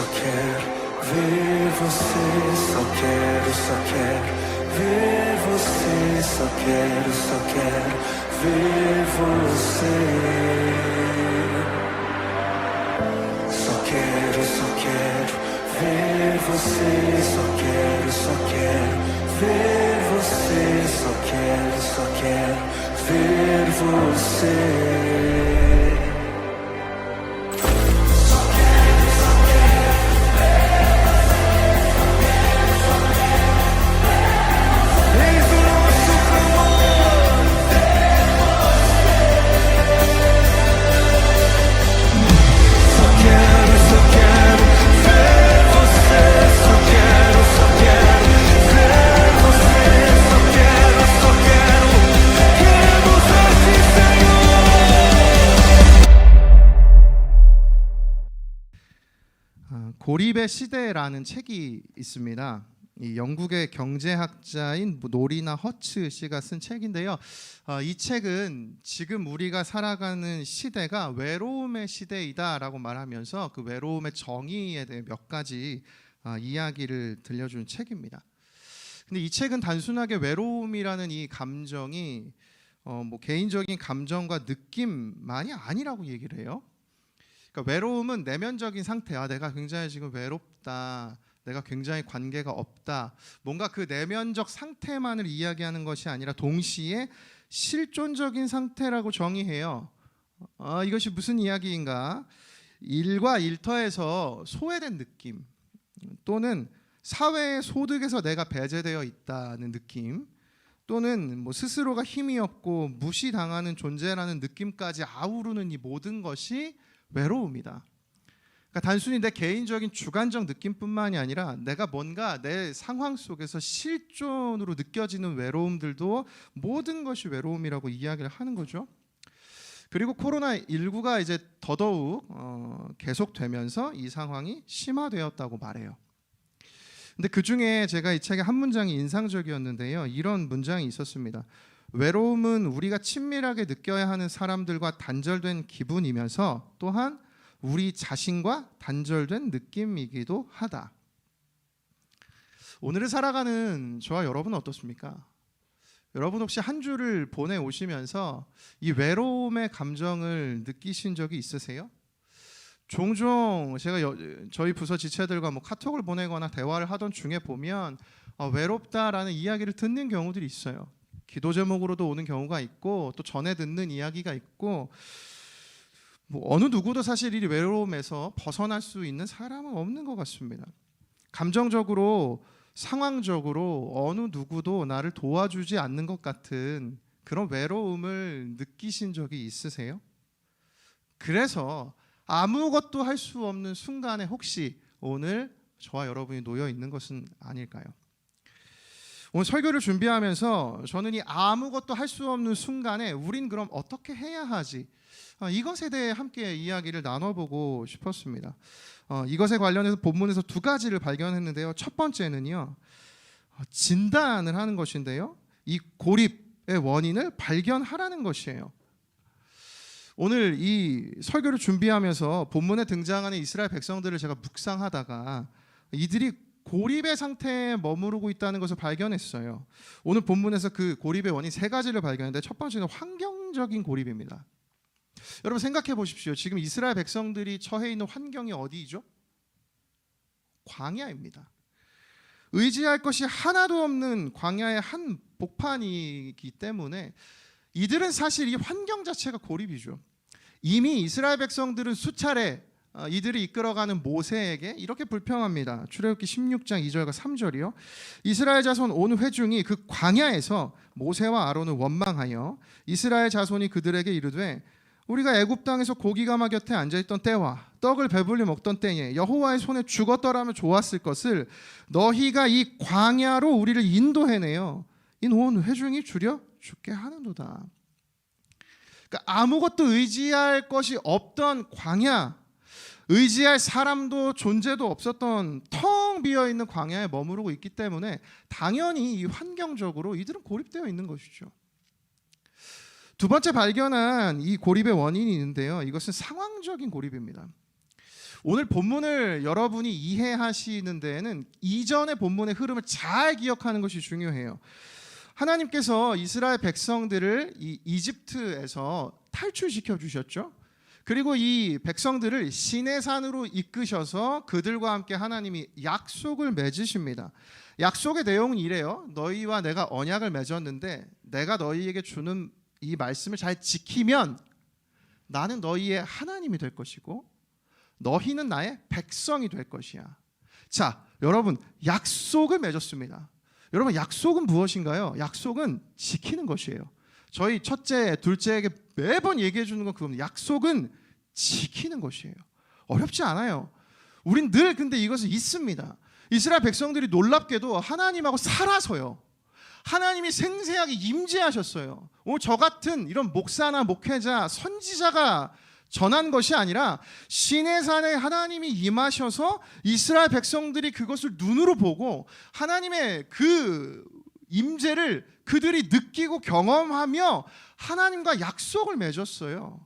só quero ver você, só quero ver você, só quero ver você. Só quero ver você, só quero ver você, só quero ver você. 고립의 시대라는 책이 있습니다. 이 영국의 경제학자인 노리나 허츠 씨가 쓴 책인데요. 이 책은 지금 우리가 살아가는 시대가 외로움의 시대이다라고 말하면서 그 외로움의 정의에 대해 몇 가지 이야기를 들려주는 책입니다. 근데 이 책은 단순하게 외로움이라는 이 감정이 개인적인 감정과 느낌만이 아니라고 얘기를 해요. 그러니까 외로움은 내면적인 상태야. 내가 굉장히 지금 외롭다. 내가 굉장히 관계가 없다. 뭔가 그 내면적 상태만을 이야기하는 것이 아니라 동시에 실존적인 상태라고 정의해요. 이것이 무슨 이야기인가? 일과 일터에서 소외된 느낌, 또는 사회의 소득에서 내가 배제되어 있다는 느낌, 또는 스스로가 힘이 없고 무시당하는 존재라는 느낌까지 아우르는 이 모든 것이 외로움이다. 그러니까 단순히 내 개인적인 주관적 느낌뿐만이 아니라 내가 뭔가 내 상황 속에서 실존으로 느껴지는 외로움들도 모든 것이 외로움이라고 이야기를 하는 거죠. 그리고 코로나19가 이제 더더욱 계속되면서 이 상황이 심화되었다고 말해요. 근데 그 중에 제가 이 책의 한 문장이 인상적이었는데요. 이런 문장이 있었습니다. 외로움은 우리가 친밀하게 느껴야 하는 사람들과 단절된 기분이면서 또한 우리 자신과 단절된 느낌이기도 하다. 오늘을 살아가는 저와 여러분은 어떻습니까? 여러분 혹시 한 주를 보내오시면서 이 외로움의 감정을 느끼신 적이 있으세요? 종종 제가 저희 부서 지체들과 카톡을 보내거나 대화를 하던 중에 보면 외롭다라는 이야기를 듣는 경우들이 있어요. 기도 제목으로도 오는 경우가 있고 또 전해 듣는 이야기가 있고 어느 누구도 사실 이 외로움에서 벗어날 수 있는 사람은 없는 것 같습니다. 감정적으로 상황적으로 어느 누구도 나를 도와주지 않는 것 같은 그런 외로움을 느끼신 적이 있으세요? 그래서 아무것도 할 수 없는 순간에 혹시 오늘 저와 여러분이 놓여 있는 것은 아닐까요? 오늘 설교를 준비하면서 저는 이 아무것도 할 수 없는 순간에 우린 그럼 어떻게 해야 하지? 이것에 대해 함께 이야기를 나눠보고 싶었습니다. 이것에 관련해서 본문에서 두 가지를 발견했는데요. 첫 번째는요, 진단을 하는 것인데요. 이 고립의 원인을 발견하라는 것이에요. 오늘 이 설교를 준비하면서 본문에 등장하는 이스라엘 백성들을 제가 묵상하다가 이들이 고립의 상태에 머무르고 있다는 것을 발견했어요. 오늘 본문에서 그 고립의 원인 세 가지를 발견했는데 첫 번째는 환경적인 고립입니다. 여러분 생각해 보십시오. 지금 이스라엘 백성들이 처해 있는 환경이 어디이죠? 광야입니다. 의지할 것이 하나도 없는 광야의 한 복판이기 때문에 이들은 사실 이 환경 자체가 고립이죠. 이미 이스라엘 백성들은 수차례 이들을 이끌어가는 모세에게 이렇게 불평합니다. 출애굽기 16장 2절과 3절이요. 이스라엘 자손 온 회중이 그 광야에서 모세와 아론을 원망하여 이스라엘 자손이 그들에게 이르되 우리가 애굽 땅에서 고기가마 곁에 앉아있던 때와 떡을 배불리 먹던 때에 여호와의 손에 죽었더라면 좋았을 것을 너희가 이 광야로 우리를 인도해내어 이 온 회중이 줄여 죽게 하는도다. 그러니까 아무것도 의지할 것이 없던 광야, 의지할 사람도 존재도 없었던 텅 비어있는 광야에 머무르고 있기 때문에 당연히 이 환경적으로 이들은 고립되어 있는 것이죠. 두 번째 발견한 이 고립의 원인이 있는데요. 이것은 상황적인 고립입니다. 오늘 본문을 여러분이 이해하시는 데에는 이전의 본문의 흐름을 잘 기억하는 것이 중요해요. 하나님께서 이스라엘 백성들을 이 이집트에서 탈출시켜 주셨죠. 그리고 이 백성들을 시내산으로 이끄셔서 그들과 함께 하나님이 약속을 맺으십니다. 약속의 내용은 이래요. 너희와 내가 언약을 맺었는데 내가 너희에게 주는 이 말씀을 잘 지키면 나는 너희의 하나님이 될 것이고 너희는 나의 백성이 될 것이야. 자, 여러분, 약속을 맺었습니다. 여러분, 약속은 무엇인가요? 약속은 지키는 것이에요. 저희 첫째, 둘째에게 매번 얘기해 주는 건 그겁니다. 약속은 지키는 것이에요. 어렵지 않아요. 우린 늘 근데 이것을 잊습니다. 이스라엘 백성들이 놀랍게도 하나님하고 살아서요. 하나님이 생생하게 임재하셨어요. 저 같은 이런 목사나 목회자, 선지자가 전한 것이 아니라 시내산에 하나님이 임하셔서 이스라엘 백성들이 그것을 눈으로 보고 하나님의 그 임재를 그들이 느끼고 경험하며 하나님과 약속을 맺었어요.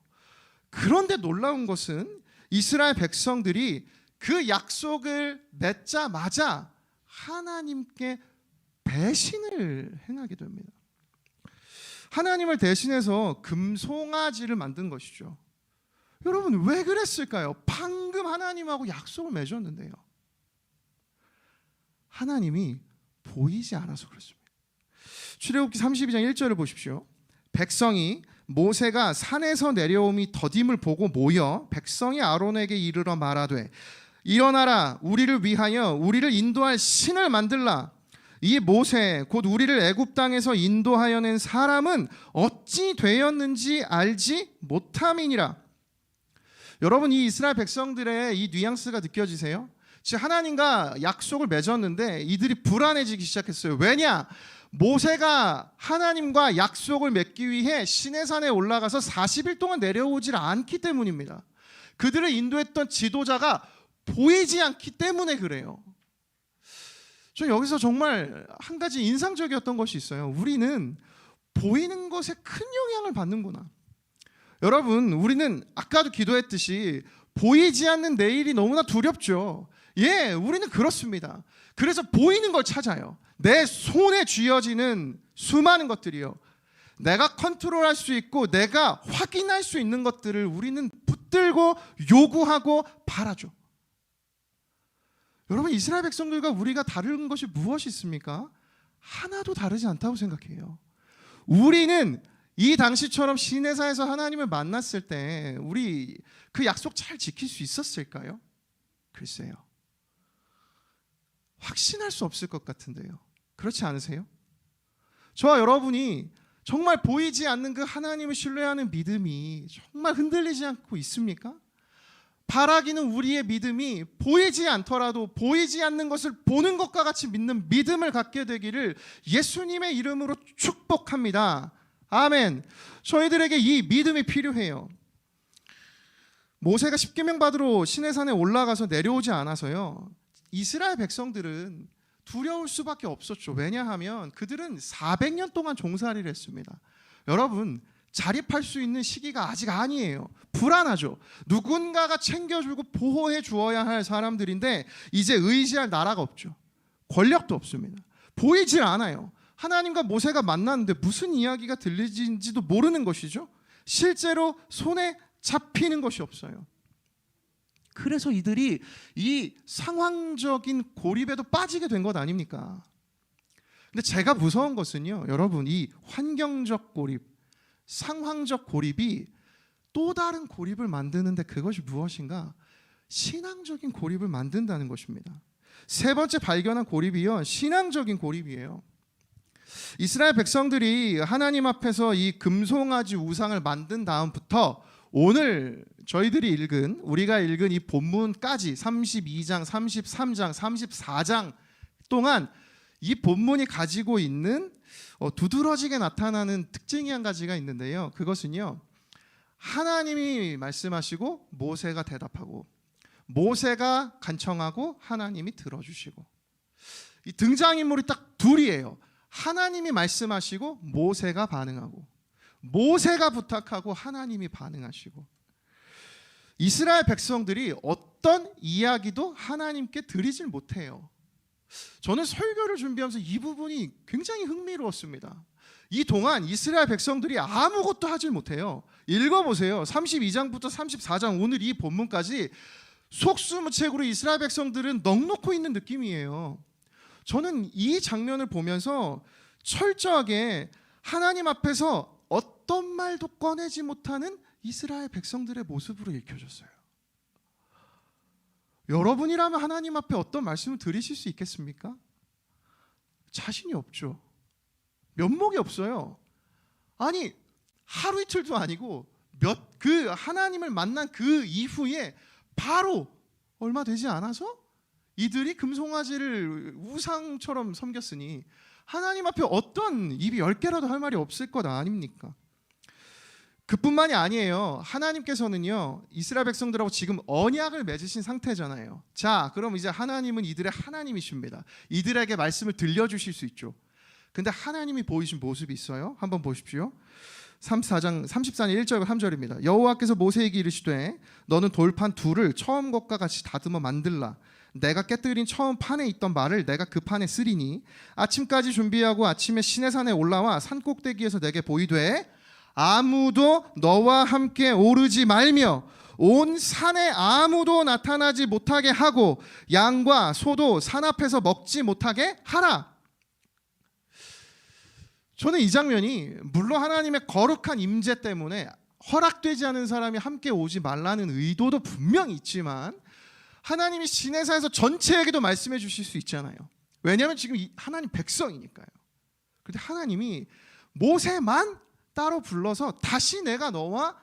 그런데 놀라운 것은 이스라엘 백성들이 그 약속을 맺자마자 하나님께 배신을 행하게 됩니다. 하나님을 대신해서 금송아지를 만든 것이죠. 여러분, 왜 그랬을까요? 방금 하나님하고 약속을 맺었는데요. 하나님이 보이지 않아서 그렇습니다. 출애굽기 32장 1절을 보십시오. 백성이 모세가 산에서 내려옴이 더딤을 보고 모여 백성이 아론에게 이르러 말하되 일어나라, 우리를 위하여 우리를 인도할 신을 만들라. 이 모세 곧 우리를 애굽 땅에서 인도하여 낸 사람은 어찌 되었는지 알지 못함이니라. 여러분, 이 이스라엘 백성들의 이 뉘앙스가 느껴지세요? 즉 하나님과 약속을 맺었는데 이들이 불안해지기 시작했어요. 왜냐? 모세가 하나님과 약속을 맺기 위해 시내산에 올라가서 40일 동안 내려오질 않기 때문입니다. 그들을 인도했던 지도자가 보이지 않기 때문에 그래요. 저 여기서 정말 한 가지 인상적이었던 것이 있어요. 우리는 보이는 것에 큰 영향을 받는구나. 여러분, 우리는 아까도 기도했듯이 보이지 않는 내일이 너무나 두렵죠. 예, 우리는 그렇습니다. 그래서 보이는 걸 찾아요. 내 손에 쥐어지는 수많은 것들이요, 내가 컨트롤할 수 있고 내가 확인할 수 있는 것들을 우리는 붙들고 요구하고 바라죠. 여러분, 이스라엘 백성들과 우리가 다른 것이 무엇이 있습니까? 하나도 다르지 않다고 생각해요. 우리는 이 당시처럼 시내산에서 하나님을 만났을 때 우리 그 약속 잘 지킬 수 있었을까요? 글쎄요. 확신할 수 없을 것 같은데요. 그렇지 않으세요? 저와 여러분이 정말 보이지 않는 그 하나님을 신뢰하는 믿음이 정말 흔들리지 않고 있습니까? 바라기는 우리의 믿음이 보이지 않더라도 보이지 않는 것을 보는 것과 같이 믿는 믿음을 갖게 되기를 예수님의 이름으로 축복합니다. 아멘. 저희들에게 이 믿음이 필요해요. 모세가 십계명 받으러 시내산에 올라가서 내려오지 않아서요, 이스라엘 백성들은 두려울 수밖에 없었죠. 왜냐하면 그들은 400년 동안 종살이를 했습니다. 여러분, 자립할 수 있는 시기가 아직 아니에요. 불안하죠. 누군가가 챙겨주고 보호해 주어야 할 사람들인데 이제 의지할 나라가 없죠. 권력도 없습니다. 보이질 않아요. 하나님과 모세가 만났는데 무슨 이야기가 들리는지도 모르는 것이죠. 실제로 손에 잡히는 것이 없어요. 그래서 이들이 이 상황적인 고립에도 빠지게 된 것 아닙니까? 근데 제가 무서운 것은요, 여러분, 이 환경적 고립, 상황적 고립이 또 다른 고립을 만드는데 그것이 무엇인가? 신앙적인 고립을 만든다는 것입니다. 세 번째 발견한 고립이요, 신앙적인 고립이에요. 이스라엘 백성들이 하나님 앞에서 이 금송아지 우상을 만든 다음부터 오늘 우리가 읽은 이 본문까지 32장, 33장, 34장 동안 이 본문이 가지고 있는 두드러지게 나타나는 특징이 한 가지가 있는데요. 그것은요, 하나님이 말씀하시고 모세가 대답하고, 모세가 간청하고 하나님이 들어주시고, 이 등장인물이 딱 둘이에요. 하나님이 말씀하시고 모세가 반응하고, 모세가 부탁하고 하나님이 반응하시고. 이스라엘 백성들이 어떤 이야기도 하나님께 드리질 못해요. 저는 설교를 준비하면서 이 부분이 굉장히 흥미로웠습니다. 이 동안 이스라엘 백성들이 아무것도 하질 못해요. 읽어보세요. 32장부터 34장 오늘 이 본문까지 속수무책으로 이스라엘 백성들은 넋놓고 있는 느낌이에요. 저는 이 장면을 보면서 철저하게 하나님 앞에서 어떤 말도 꺼내지 못하는 이스라엘 백성들의 모습으로 읽혀졌어요. 여러분이라면 하나님 앞에 어떤 말씀을 드리실 수 있겠습니까? 자신이 없죠. 면목이 없어요. 아니 하루 이틀도 아니고 그 하나님을 만난 그 이후에 바로 얼마 되지 않아서 이들이 금송아지를 우상처럼 섬겼으니 하나님 앞에 어떤 입이 10개라도 할 말이 없을 것 아닙니까? 그뿐만이 아니에요. 하나님께서는요 이스라엘 백성들하고 지금 언약을 맺으신 상태잖아요. 자, 그럼 이제 하나님은 이들의 하나님이십니다. 이들에게 말씀을 들려주실 수 있죠. 근데 하나님이 보이신 모습이 있어요. 한번 보십시오. 34장 34년 1절과 3절입니다. 여호와께서 모세에게 이르시되 너는 돌판 둘을 처음 것과 같이 다듬어 만들라. 내가 깨뜨린 처음 판에 있던 말을 내가 그 판에 쓰리니 아침까지 준비하고 아침에 시내산에 올라와 산꼭대기에서 내게 보이되 아무도 너와 함께 오르지 말며 온 산에 아무도 나타나지 못하게 하고 양과 소도 산 앞에서 먹지 못하게 하라. 저는 이 장면이 물론 하나님의 거룩한 임재 때문에 허락되지 않은 사람이 함께 오지 말라는 의도도 분명히 있지만 하나님이 시내산에서 전체에게도 말씀해 주실 수 있잖아요. 왜냐하면 지금 하나님 백성이니까요. 그런데 하나님이 모세만 따로 불러서 다시 내가 너와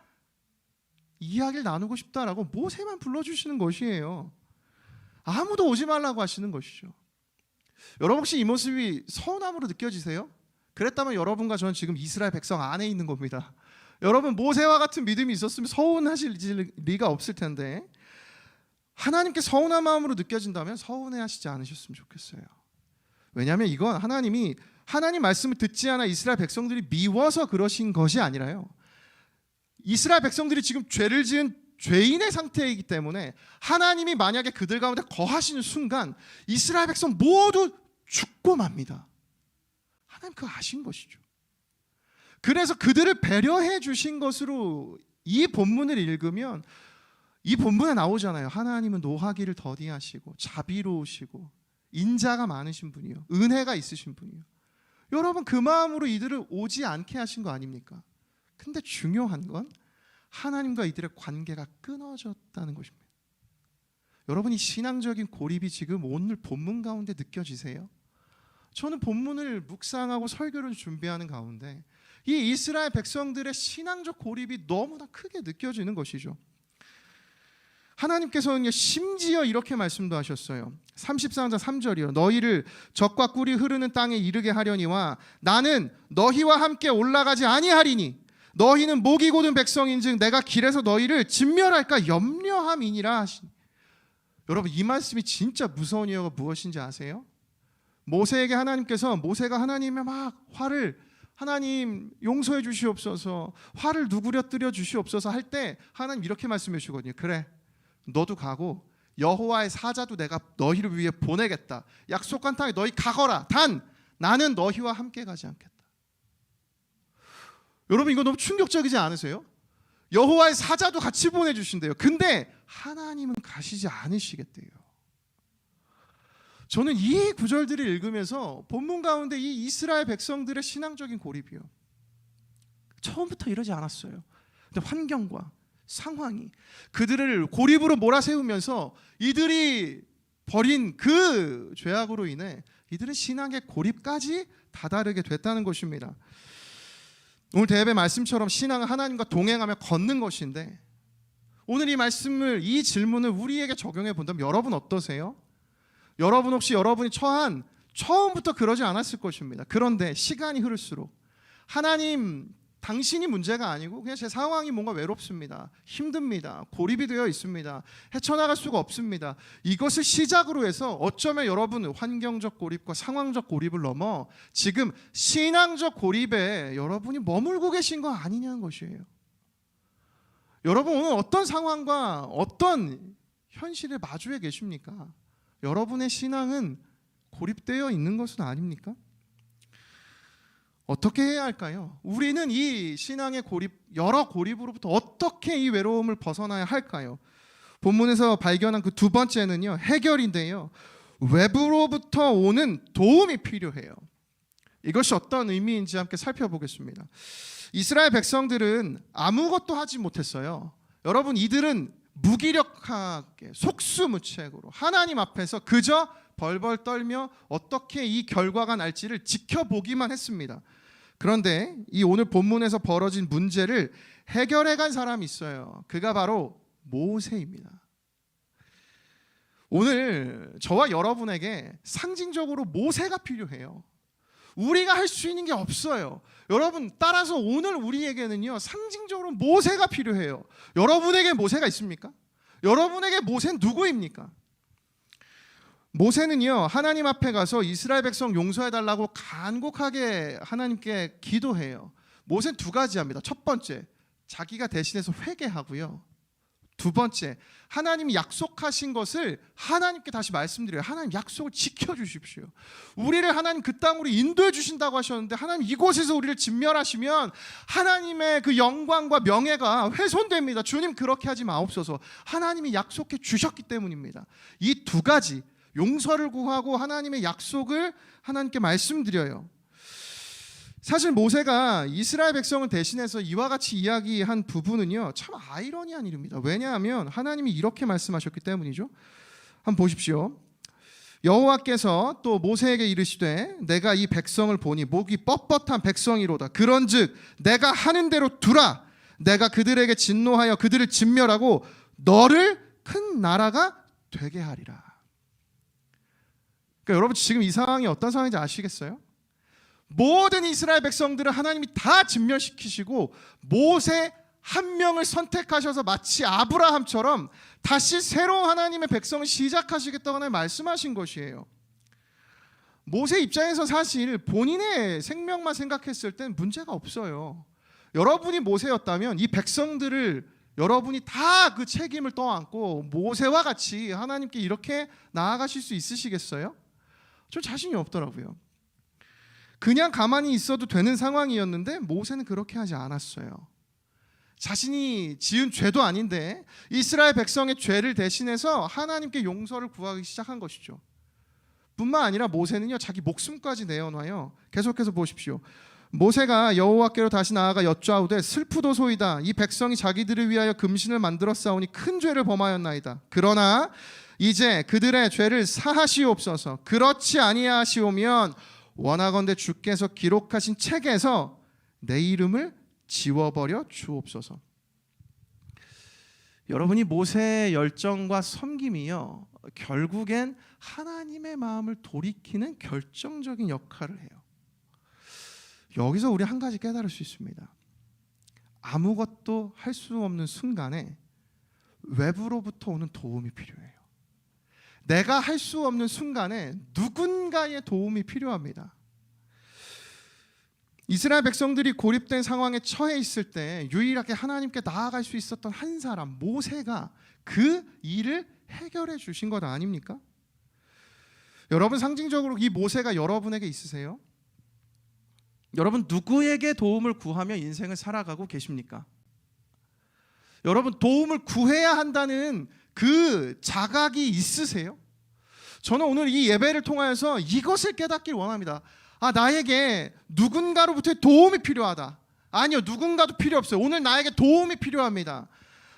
이야기를 나누고 싶다라고 모세만 불러주시는 것이에요. 아무도 오지 말라고 하시는 것이죠. 여러분 혹시 이 모습이 서운함으로 느껴지세요? 그랬다면 여러분과 저는 지금 이스라엘 백성 안에 있는 겁니다. 여러분 모세와 같은 믿음이 있었으면 서운하실 리가 없을 텐데 하나님께 서운한 마음으로 느껴진다면 서운해하시지 않으셨으면 좋겠어요. 왜냐하면 이건 하나님이 하나님 말씀을 듣지 않아 이스라엘 백성들이 미워서 그러신 것이 아니라요. 이스라엘 백성들이 지금 죄를 지은 죄인의 상태이기 때문에 하나님이 만약에 그들 가운데 거하시는 순간 이스라엘 백성 모두 죽고 맙니다. 하나님 그거 아신 것이죠. 그래서 그들을 배려해 주신 것으로 이 본문을 읽으면 이 본문에 나오잖아요. 하나님은 노하기를 더디하시고 자비로우시고 인자가 많으신 분이요 은혜가 있으신 분이요. 여러분 그 마음으로 이들을 오지 않게 하신 거 아닙니까? 근데 중요한 건 하나님과 이들의 관계가 끊어졌다는 것입니다. 여러분 이 신앙적인 고립이 지금 오늘 본문 가운데 느껴지세요? 저는 본문을 묵상하고 설교를 준비하는 가운데 이 이스라엘 백성들의 신앙적 고립이 너무나 크게 느껴지는 것이죠. 하나님께서는 심지어 이렇게 말씀도 하셨어요. 33장 3절이요. 너희를 적과 꿀이 흐르는 땅에 이르게 하려니와 나는 너희와 함께 올라가지 아니하리니 너희는 목이 곧은 백성인즉 내가 길에서 너희를 진멸할까 염려함이니라 하시니. 여러분 이 말씀이 진짜 무서운 이유가 무엇인지 아세요? 모세에게 하나님께서 모세가 하나님의 막 화를 하나님 용서해 주시옵소서 화를 누구려뜨려 주시옵소서 할 때 하나님 이렇게 말씀해 주거든요. 그래 너도 가고 여호와의 사자도 내가 너희를 위해 보내겠다. 약속한 땅에 너희 가거라. 단 나는 너희와 함께 가지 않겠다. 여러분 이거 너무 충격적이지 않으세요? 여호와의 사자도 같이 보내주신대요. 근데 하나님은 가시지 않으시겠대요. 저는 이 구절들을 읽으면서 본문 가운데 이 이스라엘 백성들의 신앙적인 고립이요 처음부터 이러지 않았어요. 근데 환경과 상황이 그들을 고립으로 몰아세우면서 이들이 벌인 그 죄악으로 인해 이들은 신앙의 고립까지 다다르게 됐다는 것입니다. 오늘 대회의 말씀처럼 신앙은 하나님과 동행하며 걷는 것인데 오늘 이 말씀을 이 질문을 우리에게 적용해 본다면 여러분 어떠세요? 여러분 혹시 여러분이 처음부터 그러지 않았을 것입니다. 그런데 시간이 흐를수록 하나님 당신이 문제가 아니고 그냥 제 상황이 뭔가 외롭습니다. 힘듭니다. 고립이 되어 있습니다. 헤쳐나갈 수가 없습니다. 이것을 시작으로 해서 어쩌면 여러분은 환경적 고립과 상황적 고립을 넘어 지금 신앙적 고립에 여러분이 머물고 계신 거 아니냐는 것이에요. 여러분 오늘 어떤 상황과 어떤 현실에 마주해 계십니까? 여러분의 신앙은 고립되어 있는 것은 아닙니까? 어떻게 해야 할까요? 우리는 이 신앙의 고립, 여러 고립으로부터 어떻게 이 외로움을 벗어나야 할까요? 본문에서 발견한 그 두 번째는요, 해결인데요. 외부로부터 오는 도움이 필요해요. 이것이 어떤 의미인지 함께 살펴보겠습니다. 이스라엘 백성들은 아무것도 하지 못했어요. 여러분, 이들은 무기력하게 속수무책으로 하나님 앞에서 그저 벌벌 떨며 어떻게 이 결과가 날지를 지켜보기만 했습니다. 그런데 이 오늘 본문에서 벌어진 문제를 해결해 간 사람이 있어요. 그가 바로 모세입니다. 오늘 저와 여러분에게 상징적으로 모세가 필요해요. 우리가 할 수 있는 게 없어요. 여러분, 따라서 오늘 우리에게는요, 상징적으로 모세가 필요해요. 여러분에게 모세가 있습니까? 여러분에게 모세는 누구입니까? 모세는요, 하나님 앞에 가서 이스라엘 백성 용서해달라고 간곡하게 하나님께 기도해요. 모세는 두 가지 합니다. 첫 번째, 자기가 대신해서 회개하고요. 두 번째, 하나님이 약속하신 것을 하나님께 다시 말씀드려요. 하나님 약속을 지켜주십시오. 우리를 하나님 그 땅으로 인도해 주신다고 하셨는데, 하나님 이곳에서 우리를 진멸하시면 하나님의 그 영광과 명예가 훼손됩니다. 주님 그렇게 하지 마옵소서. 하나님이 약속해 주셨기 때문입니다. 이 두 가지, 용서를 구하고 하나님의 약속을 하나님께 말씀드려요. 사실 모세가 이스라엘 백성을 대신해서 이와 같이 이야기한 부분은요, 참 아이러니한 일입니다. 왜냐하면 하나님이 이렇게 말씀하셨기 때문이죠. 한번 보십시오. 여호와께서 또 모세에게 이르시되 내가 이 백성을 보니 목이 뻣뻣한 백성이로다. 그런즉 내가 하는 대로 두라. 내가 그들에게 진노하여 그들을 진멸하고 너를 큰 나라가 되게 하리라. 그러니까 여러분 지금 이 상황이 어떤 상황인지 아시겠어요? 모든 이스라엘 백성들을 하나님이 다 진멸시키시고 모세 한 명을 선택하셔서 마치 아브라함처럼 다시 새로운 하나님의 백성을 시작하시겠다고 하나님 말씀하신 것이에요. 모세 입장에서 사실 본인의 생명만 생각했을 땐 문제가 없어요. 여러분이 모세였다면 이 백성들을 여러분이 다 그 책임을 떠안고 모세와 같이 하나님께 이렇게 나아가실 수 있으시겠어요? 저 자신이 없더라고요. 그냥 가만히 있어도 되는 상황이었는데 모세는 그렇게 하지 않았어요. 자신이 지은 죄도 아닌데 이스라엘 백성의 죄를 대신해서 하나님께 용서를 구하기 시작한 것이죠. 뿐만 아니라 모세는요, 자기 목숨까지 내어놔요. 계속해서 보십시오. 모세가 여호와께로 다시 나아가 여쭈아오되 슬프도소이다. 이 백성이 자기들을 위하여 금신을 만들었사오니 큰 죄를 범하였나이다. 그러나 이제 그들의 죄를 사하시옵소서. 그렇지 아니하시오면 원하건대 주께서 기록하신 책에서 내 이름을 지워버려 주옵소서. 여러분이 모세의 열정과 섬김이요, 결국엔 하나님의 마음을 돌이키는 결정적인 역할을 해요. 여기서 우리 한 가지 깨달을 수 있습니다. 아무것도 할 수 없는 순간에 외부로부터 오는 도움이 필요해요. 내가 할 수 없는 순간에 누군가의 도움이 필요합니다. 이스라엘 백성들이 고립된 상황에 처해 있을 때 유일하게 하나님께 나아갈 수 있었던 한 사람, 모세가 그 일을 해결해 주신 것 아닙니까? 여러분, 상징적으로 이 모세가 여러분에게 있으세요? 여러분, 누구에게 도움을 구하며 인생을 살아가고 계십니까? 여러분, 도움을 구해야 한다는 그 자각이 있으세요? 저는 오늘 이 예배를 통하여서 이것을 깨닫길 원합니다. 나에게 누군가로부터의 도움이 필요하다. 아니요, 누군가도 필요 없어요. 오늘 나에게 도움이 필요합니다.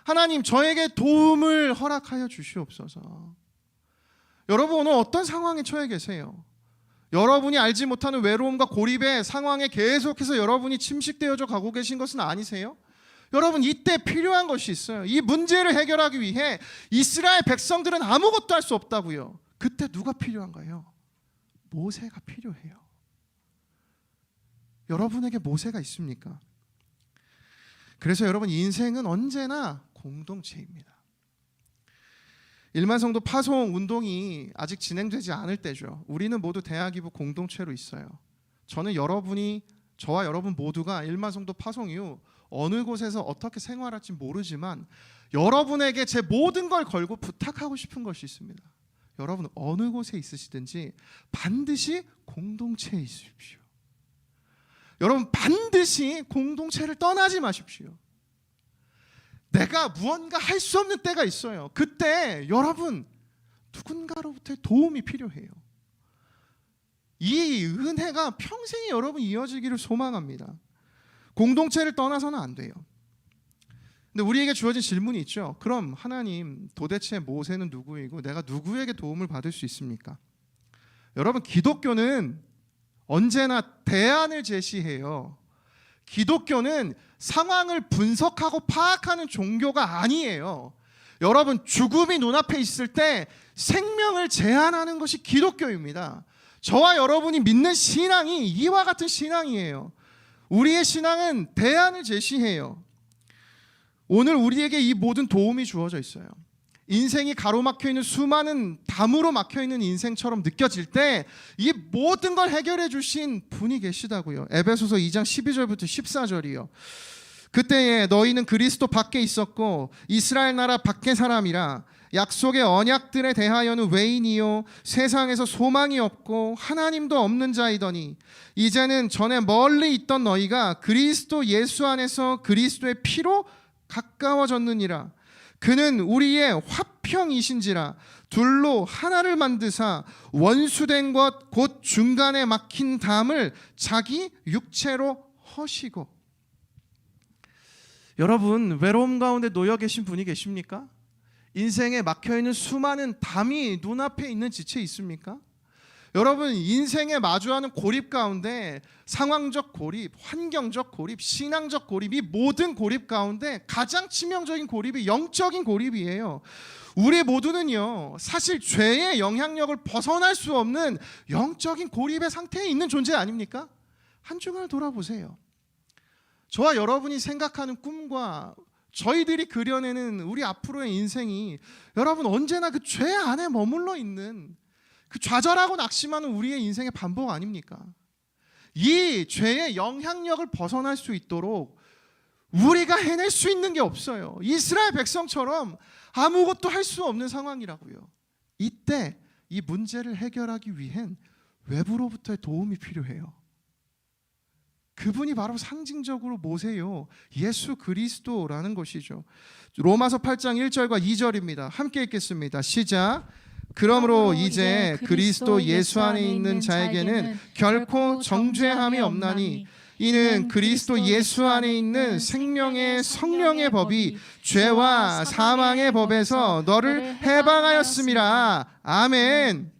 하나님, 저에게 도움을 허락하여 주시옵소서. 여러분, 오늘 어떤 상황에 처해 계세요? 여러분이 알지 못하는 외로움과 고립의 상황에 계속해서 여러분이 침식되어져 가고 계신 것은 아니세요? 여러분, 이때 필요한 것이 있어요. 이 문제를 해결하기 위해 이스라엘 백성들은 아무것도 할 수 없다고요. 그때 누가 필요한가요? 모세가 필요해요. 여러분에게 모세가 있습니까? 그래서 여러분, 인생은 언제나 공동체입니다. 일만성도 파송 운동이 아직 진행되지 않을 때죠. 우리는 모두 대학이부 공동체로 있어요. 저는 저와 여러분 모두가 일만성도 파송 이후 어느 곳에서 어떻게 생활할지 모르지만 여러분에게 제 모든 걸 걸고 부탁하고 싶은 것이 있습니다. 여러분 어느 곳에 있으시든지 반드시 공동체에 있으십시오. 여러분 반드시 공동체를 떠나지 마십시오. 내가 무언가 할 수 없는 때가 있어요. 그때 여러분 누군가로부터의 도움이 필요해요. 이 은혜가 평생이 여러분 이어지기를 소망합니다. 공동체를 떠나서는 안 돼요. 근데 우리에게 주어진 질문이 있죠. 그럼 하나님, 도대체 모세는 누구이고 내가 누구에게 도움을 받을 수 있습니까? 여러분 기독교는 언제나 대안을 제시해요. 기독교는 상황을 분석하고 파악하는 종교가 아니에요. 여러분 죽음이 눈앞에 있을 때 생명을 제안하는 것이 기독교입니다. 저와 여러분이 믿는 신앙이 이와 같은 신앙이에요. 우리의 신앙은 대안을 제시해요. 오늘 우리에게 이 모든 도움이 주어져 있어요. 인생이 가로막혀 있는 수많은 담으로 막혀 있는 인생처럼 느껴질 때 이 모든 걸 해결해 주신 분이 계시다고요. 에베소서 2장 12절부터 14절이요. 그때에 너희는 그리스도 밖에 있었고 이스라엘 나라 밖의 사람이라 약속의 언약들에 대하여는 외인이요 세상에서 소망이 없고 하나님도 없는 자이더니 이제는 전에 멀리 있던 너희가 그리스도 예수 안에서 그리스도의 피로 가까워졌느니라. 그는 우리의 화평이신지라 둘로 하나를 만드사 원수된 것 곧 중간에 막힌 담을 자기 육체로 허시고. 여러분 외로움 가운데 놓여 계신 분이 계십니까? 인생에 막혀있는 수많은 담이 눈앞에 있는 지체 있습니까? 여러분 인생에 마주하는 고립 가운데 상황적 고립, 환경적 고립, 신앙적 고립, 이 모든 고립 가운데 가장 치명적인 고립이 영적인 고립이에요. 우리 모두는요 사실 죄의 영향력을 벗어날 수 없는 영적인 고립의 상태에 있는 존재 아닙니까? 한 주간을 돌아보세요. 저와 여러분이 생각하는 꿈과 저희들이 그려내는 우리 앞으로의 인생이 여러분 언제나 그 죄 안에 머물러 있는 그 좌절하고 낙심하는 우리의 인생의 반복 아닙니까? 이 죄의 영향력을 벗어날 수 있도록 우리가 해낼 수 있는 게 없어요. 이스라엘 백성처럼 아무것도 할 수 없는 상황이라고요. 이때 이 문제를 해결하기 위hen 외부로부터의 도움이 필요해요. 그분이 바로 상징적으로 모세요. 예수 그리스도라는 것이죠. 로마서 8장 1절과 2절입니다. 함께 읽겠습니다. 시작. 그러므로 이제 그리스도 예수 안에 있는 자에게는 결코 정죄함이 없나니 이는 그리스도 예수 안에 있는 생명의 성령의 법이 죄와 사망의 법에서 너를 해방하였음이라. 아멘.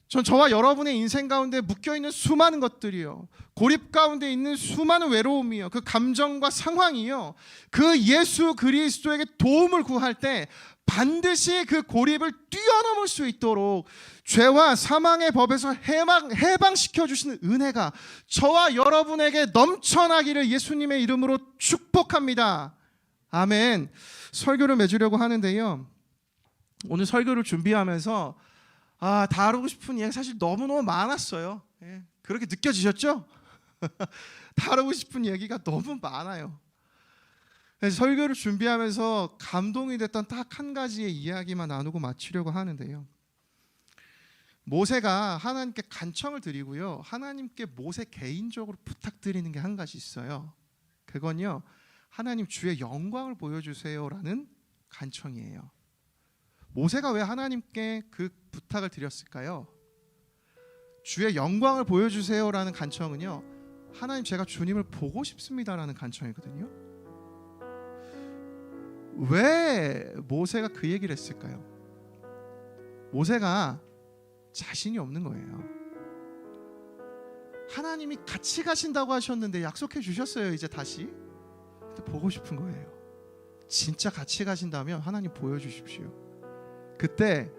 전 저와 여러분의 인생 가운데 묶여있는 수많은 것들이요, 고립 가운데 있는 수많은 외로움이요, 그 감정과 상황이요, 그 예수 그리스도에게 도움을 구할 때 반드시 그 고립을 뛰어넘을 수 있도록 죄와 사망의 법에서 해방시켜 주시는 은혜가 저와 여러분에게 넘쳐나기를 예수님의 이름으로 축복합니다. 아멘. 설교를 맺으려고 하는데요, 오늘 설교를 준비하면서 다루고 싶은 이야기 사실 너무너무 많았어요. 그렇게 느껴지셨죠? 다루고 싶은 얘기가 너무 많아요. 설교를 준비하면서 감동이 됐던 딱 한 가지의 이야기만 나누고 마치려고 하는데요, 모세가 하나님께 간청을 드리고요, 하나님께 모세 개인적으로 부탁드리는 게 한 가지 있어요. 그건요, 하나님 주의 영광을 보여주세요라는 간청이에요. 모세가 왜 하나님께 그 부탁을 드렸을까요? 주의 영광을 보여주세요라는 간청은요, 하나님 제가 주님을 보고 싶습니다라는 간청이거든요. 왜 모세가 그 얘기를 했을까요? 모세가 자신이 없는 거예요. 하나님이 같이 가신다고 하셨는데 약속해 주셨어요. 이제 다시 보고 싶은 거예요. 진짜 같이 가신다면 하나님 보여주십시오. 그때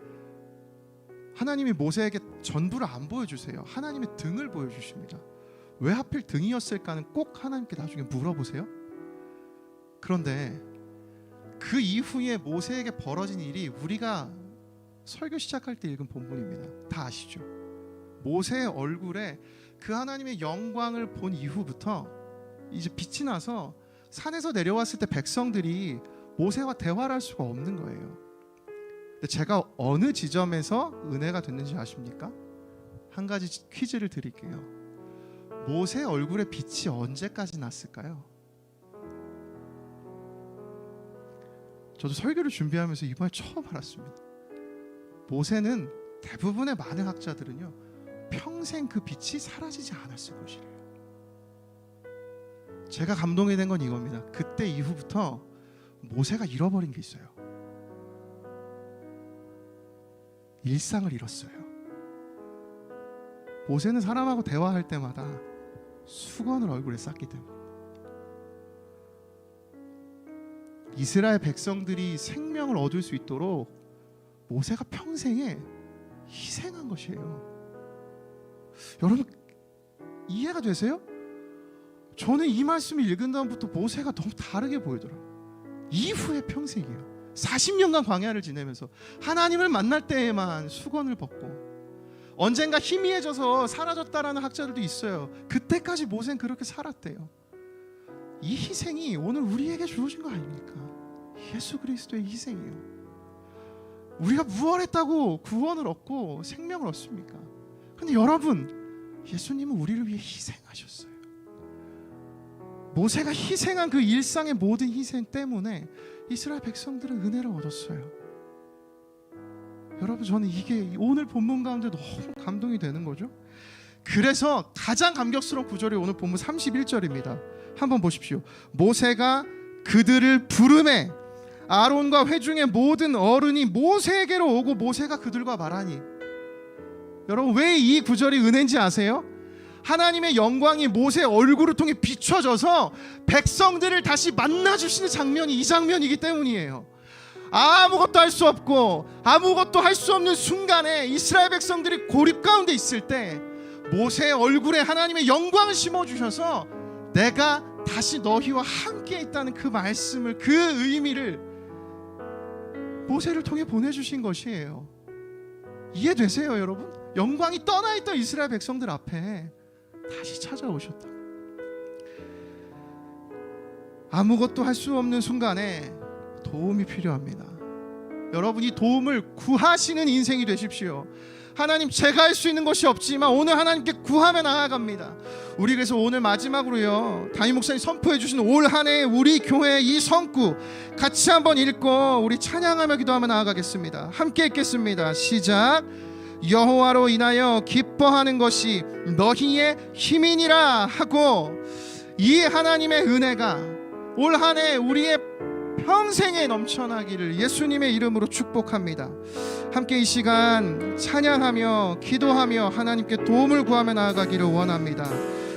하나님이 모세에게 전부를 안 보여주세요. 하나님의 등을 보여주십니다. 왜 하필 등이었을까는 꼭 하나님께 나중에 물어보세요. 그런데 그 이후에 모세에게 벌어진 일이 우리가 설교 시작할 때 읽은 본문입니다. 다 아시죠? 모세의 얼굴에 그 하나님의 영광을 본 이후부터 이제 빛이 나서 산에서 내려왔을 때 백성들이 모세와 대화를 할 수가 없는 거예요. 근데 제가 어느 지점에서 은혜가 됐는지 아십니까? 한 가지 퀴즈를 드릴게요. 모세 얼굴에 빛이 언제까지 났을까요? 저도 설교를 준비하면서 이번에 처음 알았습니다. 모세는 대부분의 많은 학자들은요, 평생 그 빛이 사라지지 않았을 것이래요. 제가 감동이 된 건 이겁니다. 그때 이후부터 모세가 잃어버린 게 있어요. 일상을 잃었어요. 모세는 사람하고 대화할 때마다 수건을 얼굴에 쌌기 때문에. 이스라엘 백성들이 생명을 얻을 수 있도록 모세가 평생에 희생한 것이에요. 여러분 이해가 되세요? 저는 이 말씀을 읽은 다음부터 모세가 너무 다르게 보이더라고요. 이후의 평생이에요. 40년간 광야를 지내면서 하나님을 만날 때에만 수건을 벗고, 언젠가 희미해져서 사라졌다라는 학자들도 있어요. 그때까지 모세는 그렇게 살았대요. 이 희생이 오늘 우리에게 주어진 거 아닙니까? 예수 그리스도의 희생이에요. 우리가 무엇을 했다고 구원을 얻고 생명을 얻습니까? 근데 여러분, 예수님은 우리를 위해 희생하셨어요. 모세가 희생한 그 일상의 모든 희생 때문에 이스라엘 백성들은 은혜를 얻었어요. 여러분, 저는 이게 오늘 본문 가운데 너무 감동이 되는 거죠. 그래서 가장 감격스러운 구절이 오늘 본문 31절입니다. 한번 보십시오. 모세가 그들을 부르매 아론과 회중의 모든 어른이 모세에게로 오고 모세가 그들과 말하니. 여러분, 왜 이 구절이 은혜인지 아세요? 하나님의 영광이 모세의 얼굴을 통해 비춰져서 백성들을 다시 만나주시는 장면이 이 장면이기 때문이에요. 아무것도 할 수 없고 아무것도 할 수 없는 순간에 이스라엘 백성들이 고립 가운데 있을 때 모세의 얼굴에 하나님의 영광을 심어주셔서 내가 다시 너희와 함께 있다는 그 말씀을, 그 의미를 모세를 통해 보내주신 것이에요. 이해되세요 여러분? 영광이 떠나있던 이스라엘 백성들 앞에 다시 찾아오셨다. 아무것도 할 수 없는 순간에 도움이 필요합니다. 여러분, 이 도움을 구하시는 인생이 되십시오. 하나님, 제가 할 수 있는 것이 없지만 오늘 하나님께 구하며 나아갑니다. 우리 그래서 오늘 마지막으로요, 담임 목사님 선포해 주신 올 한 해 우리 교회 이 성구 같이 한번 읽고 우리 찬양하며 기도하며 나아가겠습니다. 함께 읽겠습니다. 시작. 여호와로 인하여 기뻐하는 것이 너희의 힘이니라 하고, 이 하나님의 은혜가 올 한 해 우리의 평생에 넘쳐나기를 예수님의 이름으로 축복합니다. 함께 이 시간 찬양하며 기도하며 하나님께 도움을 구하며 나아가기를 원합니다.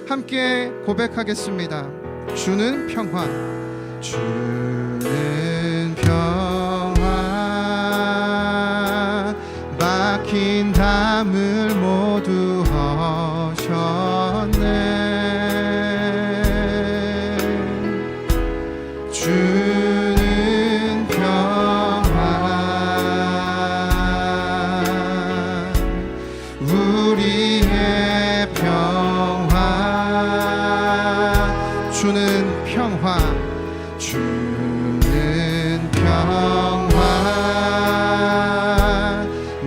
함께 고백하겠습니다. 주는 평화, 주는 평화, 막힌 담을 모두 허셨네. 주는 평화, 우리의 평화, 주는 평화, 주는 평화,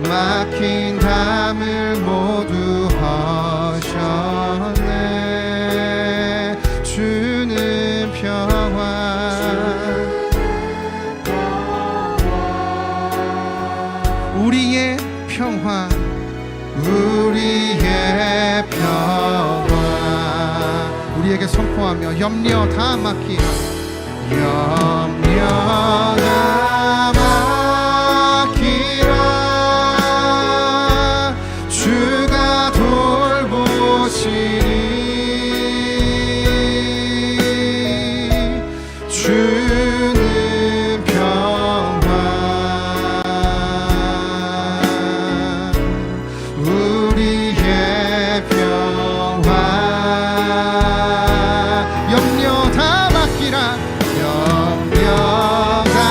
막힌 담을 모두 허셨네. 주는 평화, 우리의 평화, 우리의 평화, 우리에게 선포하며 염려 다 맡기라, 염려 다 맡기라, 주가 돌보시니. 주는 평화, 우리의 평화, 염려 다 맡기라, 염려 다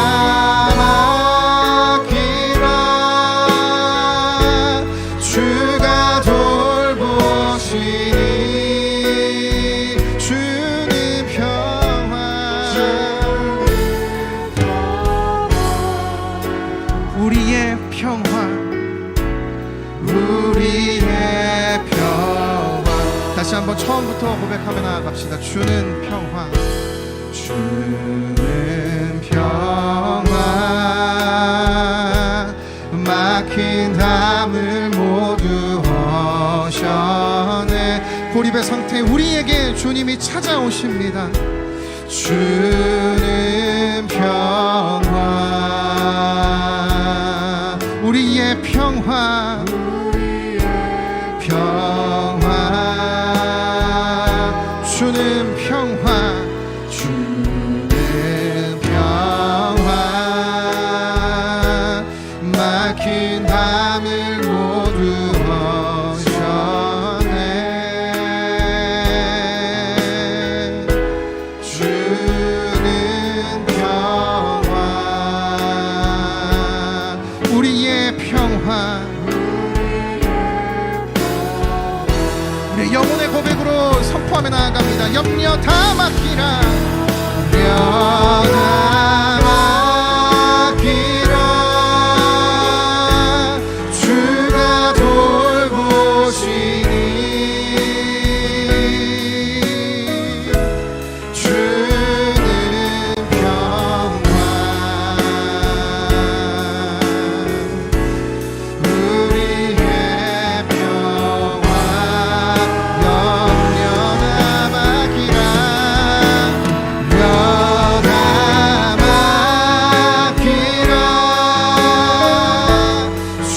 다시 한번 처음부터 고백하며 나아갑시다. 주는 평화, 주는 평화, 막힌 담을 모두 허셔내. 고립의 상태 우리에게 주님이 찾아오십니다. 주는 평화, 우리의 평화, 평화, 주는 평화, 주는 평화, 막힌 담을 모두 허셔내. 주는 평화, 우리의 평화. 우리 영혼의 고백으로 선포하며 나아갑니다. 염려 다 맡기라, 염려 다 맡기라, 주가 돌보시니. 주는 평화, 우리의 평화, 염려 다 맡기라, 염려 다 맡기라,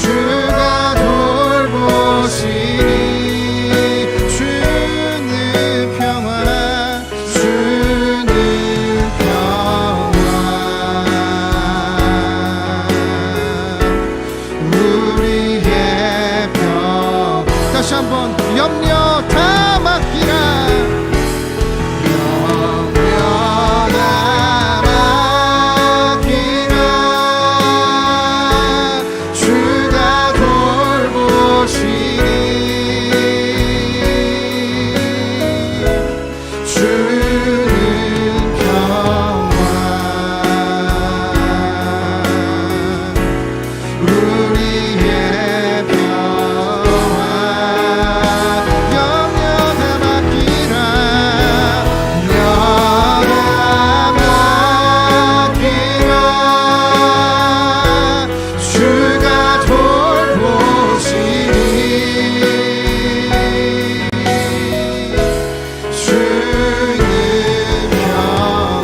주가 돌보시니. 주는 평화, 주는 평화, 우리의 평화. 다시 한번 염려 다 맡기라, 염려 다 맡기라, 주가 돌보시니. 주는 평화, 우리의 평화, 염려 다 맡기라, 염려 다 맡기라, 주가 돌보시니. 주는 평화,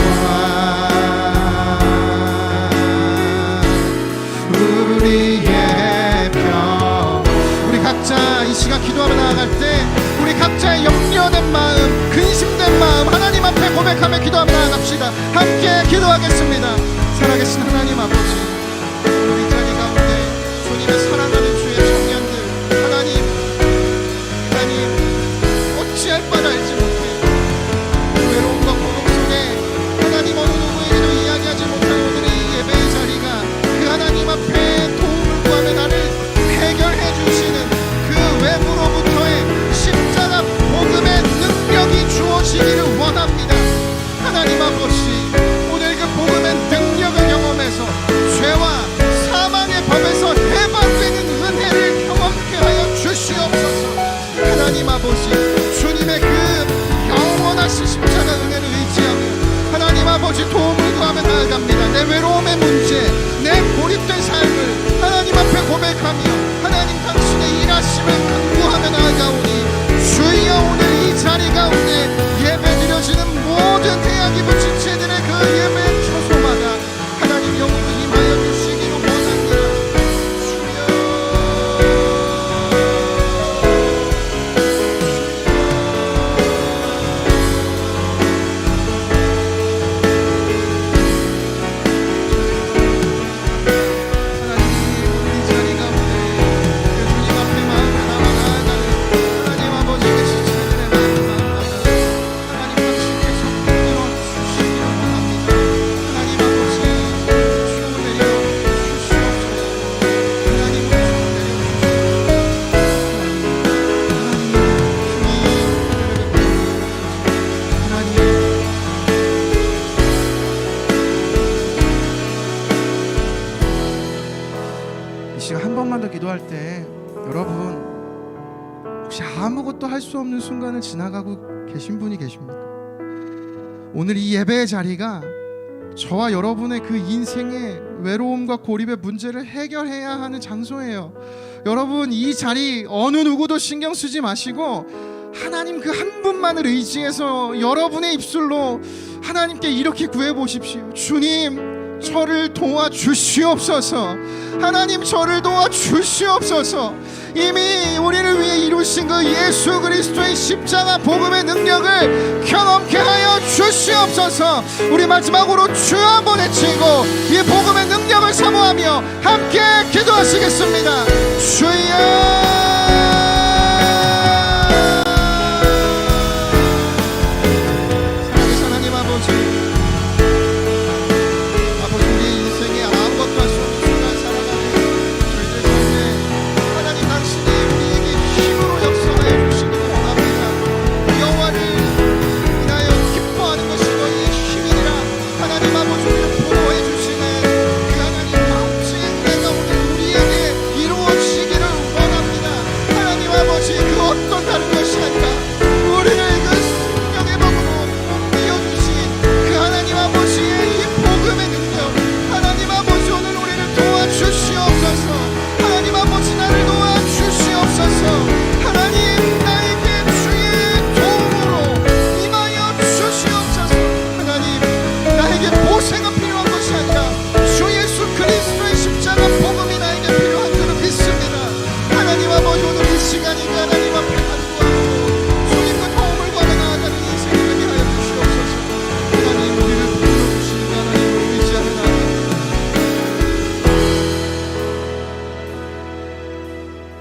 우리의 평화. 우리 각자 이 시간 기도하며 나아갈 때 우리 각자의 염려된 마음, 근심된 마음 하나님 앞에 고백하며 기도하며 나아갑시다. 함께 기도하겠습니다. 살아계신 하나님 아버지, 우리 자리 가운데 주님의 사랑하는 주의 청년들, 하나님 어찌할 바를 알지 못해 외로움과 고독 속에 하나님 어느 누구에게도 이야기하지 못한 오늘의 이 예배의 자리가 그 하나님 앞에 도움을 구하며 나를 해결해 주시는 그 외부로부터의 십자가 복음의 능력이 주어지기를 원합니다. 하나님 아버지, 오늘 그 복음의 능력을 경험해서 죄와 사망의 법에서 해방되는 은혜를 경험케 하여 주시옵소서. 하나님 아버지, 주님의 그 영원하신 십자가 은혜를 의지하며 하나님 아버지 도움을 구하며 나아갑니다. 내 외로움의 문제, 내 고립된 삶을 하나님 앞에 고백하며 하나님 당신의 일하심을 간구하며 나아가오니 주여 오늘 이 자리 가운데 예배 드려지는 모든 대학 기부 지체들의 그 예배 초소마다 하나님 영으로 임하여 주시기를 원합니다. 이 시간 한 번만 더 기도할 때 여러분 혹시 아무것도 할 수 없는 순간을 지나가고 계신 분이 계십니까? 오늘 이 예배의 자리가 저와 여러분의 그 인생의 외로움과 고립의 문제를 해결해야 하는 장소예요. 여러분, 이 자리 어느 누구도 신경 쓰지 마시고 하나님 그 한 분만을 의지해서 여러분의 입술로 하나님께 이렇게 구해보십시오. 주님, 저를 도와주시옵소서. 하나님, 저를 도와주시옵소서. 이미 우리를 위해 이루신 그 예수 그리스도의 십자가 복음의 능력을 경험케 하여 주시옵소서. 우리 마지막으로 주 한번 외치고 이 복음의 능력을 사모하며 함께 기도하시겠습니다. 주여,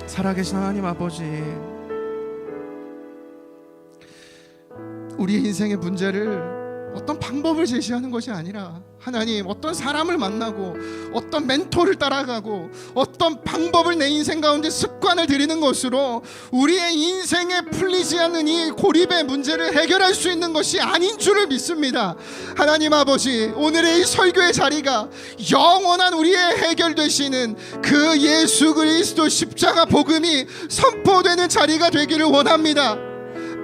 살아계신 하나님 아버지, 우리의 인생의 문제를 어떤 방법을 제시하는 것이 아니라 하나님, 어떤 사람을 만나고 어떤 멘토를 따라가고 어떤 방법을 내 인생 가운데 습관을 들이는 것으로 우리의 인생에 풀리지 않는 이 고립의 문제를 해결할 수 있는 것이 아닌 줄을 믿습니다. 하나님 아버지, 오늘의 이 설교의 자리가 영원한 우리의 해결되시는 그 예수 그리스도 십자가 복음이 선포되는 자리가 되기를 원합니다.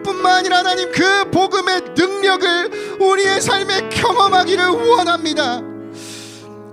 뿐만 아니라 하나님, 그 복음의 능력을 우리의 삶에 경험하기를 원합니다.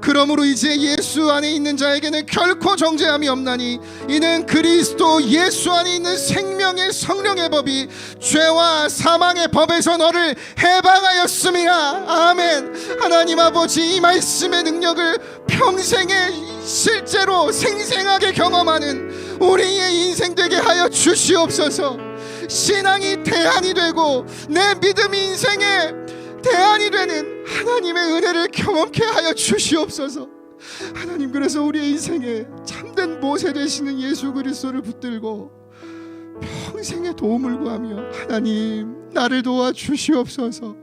그러므로 이제 예수 안에 있는 자에게는 결코 정죄함이 없나니 이는 그리스도 예수 안에 있는 생명의 성령의 법이 죄와 사망의 법에서 너를 해방하였음이라. 아멘. 하나님 아버지, 이 말씀의 능력을 평생에 실제로 생생하게 경험하는 우리의 인생 되게 하여 주시옵소서. 신앙이 대안이 되고 내 믿음 인생의 대안이 되는 하나님의 은혜를 경험케 하여 주시옵소서. 하나님, 그래서 우리의 인생에 참된 모세 되시는 예수 그리스도를 붙들고 평생의 도움을 구하며 하나님, 나를 도와주시옵소서.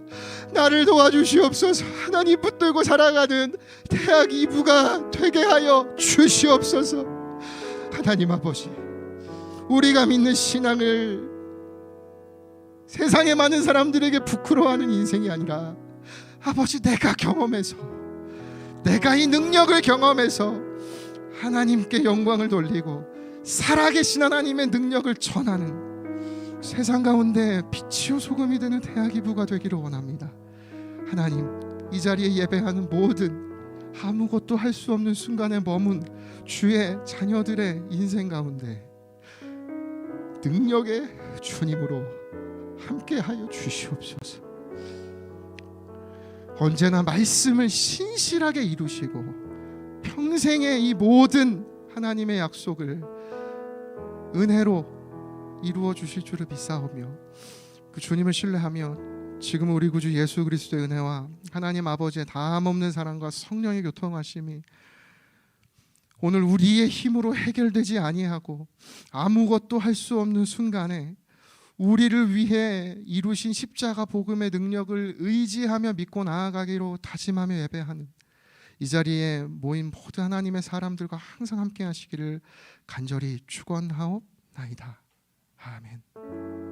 나를 도와주시옵소서. 하나님 붙들고 살아가는 대학 이부가 되게 하여 주시옵소서. 하나님 아버지, 우리가 믿는 신앙을 세상의 많은 사람들에게 부끄러워하는 인생이 아니라 아버지, 내가 경험해서, 내가 이 능력을 경험해서 하나님께 영광을 돌리고 살아계신 하나님의 능력을 전하는 세상 가운데 빛이요 소금이 되는 대학이부가 되기를 원합니다. 하나님, 이 자리에 예배하는 모든 아무것도 할 수 없는 순간에 머문 주의 자녀들의 인생 가운데 능력의 주님으로 함께하여 주시옵소서. 언제나 말씀을 신실하게 이루시고 평생의 이 모든 하나님의 약속을 은혜로 이루어 주실 줄을 믿사오며 그 주님을 신뢰하며 지금 우리 구주 예수 그리스도의 은혜와 하나님 아버지의 다함없는 사랑과 성령의 교통하심이 오늘 우리의 힘으로 해결되지 아니하고 아무것도 할 수 없는 순간에 우리를 위해 이루신 십자가 복음의 능력을 의지하며 믿고 나아가기로 다짐하며 예배하는 이 자리에 모인 모든 하나님의 사람들과 항상 함께 하시기를 간절히 축원하옵나이다. 아멘.